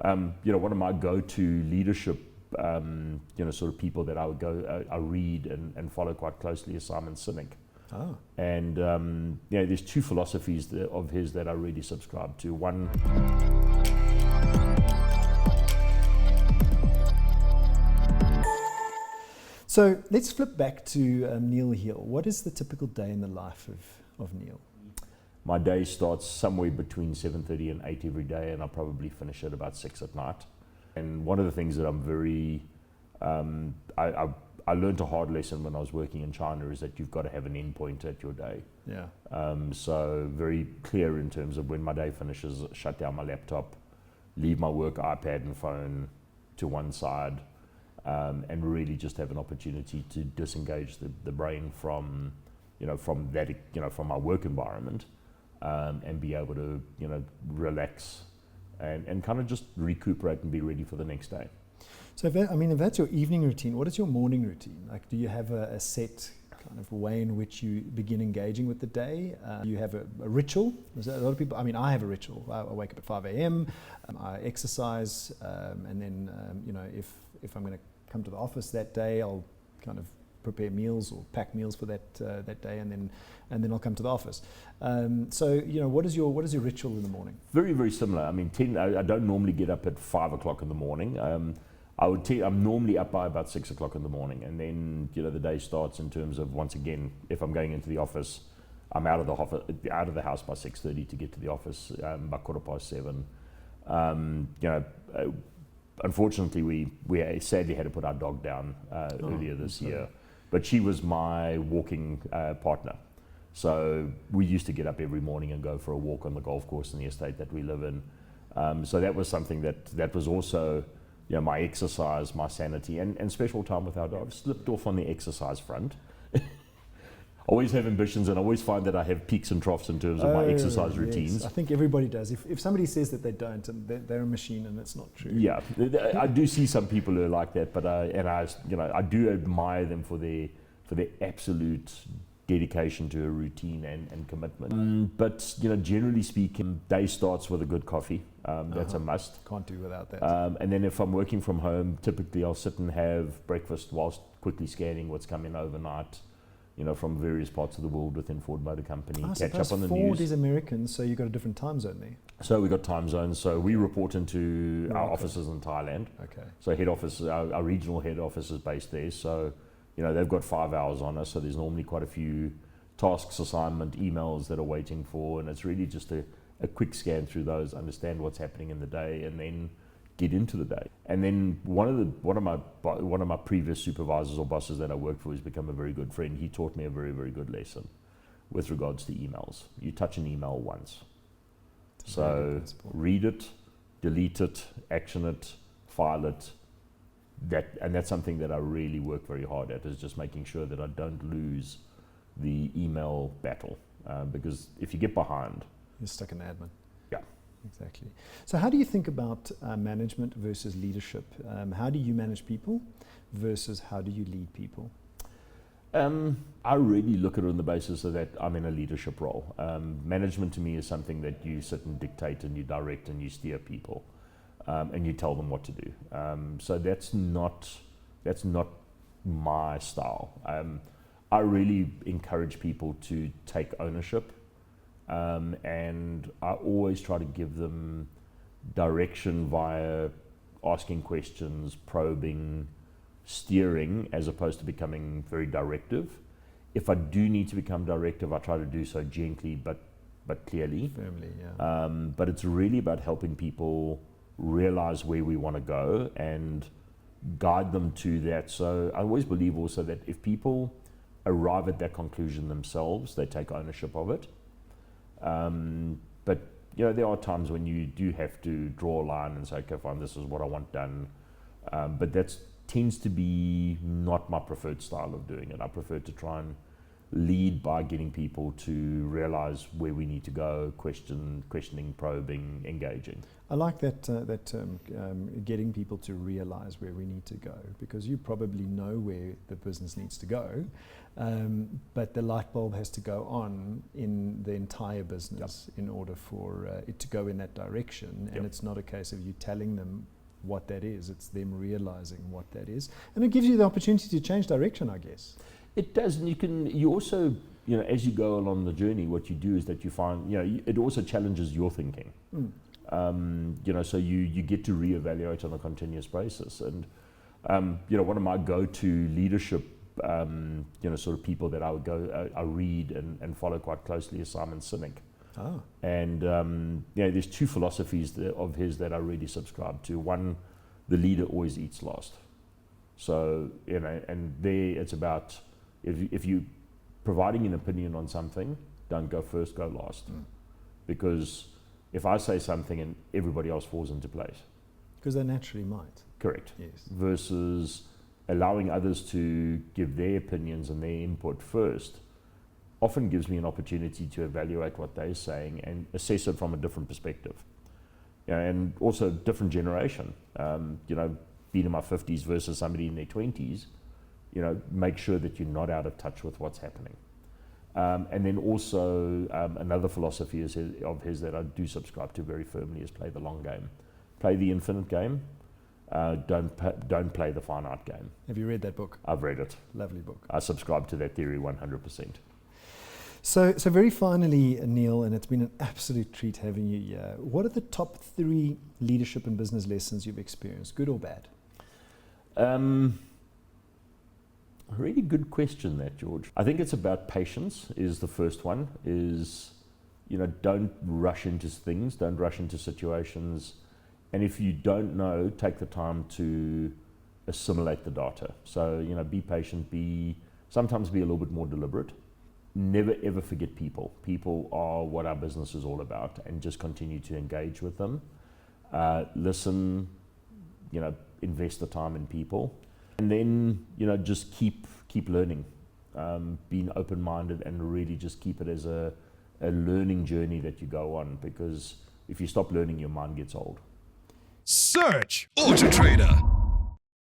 One of my go-to leadership, sort of people that I would I read and follow quite closely is Simon Sinek. Oh. And there's two philosophies of his that I really subscribe to. One. So let's flip back to Neale Hill. What is the typical day in the life of Neale? My day starts somewhere between 7:30 and 8 every day, and I probably finish at about 6 at night. And one of the things that I'm very, I learned a hard lesson when I was working in China is that you've got to have an end point at your day. Yeah. So very clear in terms of when my day finishes, shut down my laptop, leave my work iPad and phone to one side, and really just have an opportunity to disengage the brain from my work environment, and be able to, relax and kind of just recuperate and be ready for the next day. So if that's your evening routine, what is your morning routine? Like, do you have a set kind of way in which you begin engaging with the day? You have a ritual? There's a lot of people, I have a ritual. I wake up at 5 a.m., I exercise, and then, if I'm going to come to the office that day, I'll kind of prepare meals or pack meals for that day, and then I'll come to the office. What is your ritual in the morning? Very, very similar. I don't normally get up at 5 o'clock in the morning. I'm normally up by about 6 o'clock in the morning, and then the day starts in terms of, once again, if I'm going into the office, I'm out of the house by 6:30 to get to the office by 7:15. Unfortunately, we sadly had to put our dog down earlier this year, but she was my walking partner. So we used to get up every morning and go for a walk on the golf course in the estate that we live in. So that was something that was also my exercise, my sanity, and special time with our dog. Slipped off on the exercise front. Always have ambitions, and I always find that I have peaks and troughs in terms of my exercise routines. Yes. I think everybody does. If somebody says that they don't, and they're a machine, and it's not true. Yeah, I do see some people who are like that, but I do admire them for their absolute dedication to a routine and commitment. But generally speaking, day starts with a good coffee. That's a must. Can't do without that. And then if I'm working from home, typically I'll sit and have breakfast whilst quickly scanning what's coming overnight, from various parts of the world within Ford Motor Company. Catch up on the news. Ford is American, so you've got a different time zone there. So we've got time zones. So we report into our offices in Thailand. Okay. So head office, our regional head office is based there. So they've got 5 hours on us. So there's normally quite a few tasks, assignment, emails that are waiting for, and it's really just a quick scan through those, understand what's happening in the day, and then get into the day. And then one of my previous supervisors or bosses that I worked for, who's become a very good friend, he taught me a very, very good lesson with regards to emails. You touch an email once. So read it, delete it, action it, file it. That's something that I really work very hard at, is just making sure that I don't lose the email battle. Because if you get behind, you're stuck in admin. Yeah. Exactly. So how do you think about management versus leadership? How do you manage people versus how do you lead people? I really look at it on the basis of that I'm in a leadership role. Management to me is something that you sit and dictate and you direct and you steer people, and you tell them what to do. So that's not my style. I really encourage people to take ownership. And I always try to give them direction via asking questions, probing, steering, as opposed to becoming very directive. If I do need to become directive, I try to do so gently but clearly. Firmly, yeah. But it's really about helping people realize where we want to go and guide them to that. So I always believe also that if people arrive at that conclusion themselves, they take ownership of it. But there are times when you do have to draw a line and say, okay, fine, this is what I want done. But that tends to be not my preferred style of doing it. I prefer to try and lead by getting people to realize where we need to go, questioning, probing, engaging. I like that term, getting people to realize where we need to go, because you probably know where the business needs to go, but the light bulb has to go on in the entire business in order for it to go in that direction. And it's not a case of you telling them what that is, it's them realizing what that is. And it gives you the opportunity to change direction, I guess. It does, and you also, as you go along the journey, what you do is that you find, it also challenges your thinking. So you get to reevaluate on a continuous basis. And, one of my go-to leadership, sort of people that I would I read and follow quite closely is Simon Sinek. Oh. And, there's two philosophies of his that I really subscribe to. One, the leader always eats last. So, and there it's about, if you're providing an opinion on something, don't go first, go last. Because if I say something and everybody else falls into place. Because they naturally might. Correct. Yes. Versus allowing others to give their opinions and their input first often gives me an opportunity to evaluate what they're saying and assess it from a different perspective. And also different generation. Being in my 50s versus somebody in their 20s, make sure that you're not out of touch with what's happening. And then also another philosophy of his that I do subscribe to very firmly is play the long game. Play the infinite game. Don't play the finite game. Have you read that book? I've read it. Lovely book. I subscribe to that theory 100%. So very finally, Neale, and it's been an absolute treat having you here. What are the top 3 leadership and business lessons you've experienced, good or bad? A really good question, that, George. I think it's about patience is the first one, is, don't rush into things, don't rush into situations. And if you don't know, take the time to assimilate the data. So, be patient, sometimes be a little bit more deliberate. Never ever forget people. People are what our business is all about, and just continue to engage with them. Listen, invest the time in people. And then, just keep learning, being open-minded, and really just keep it as a learning journey that you go on, because if you stop learning, your mind gets old. Search AutoTrader.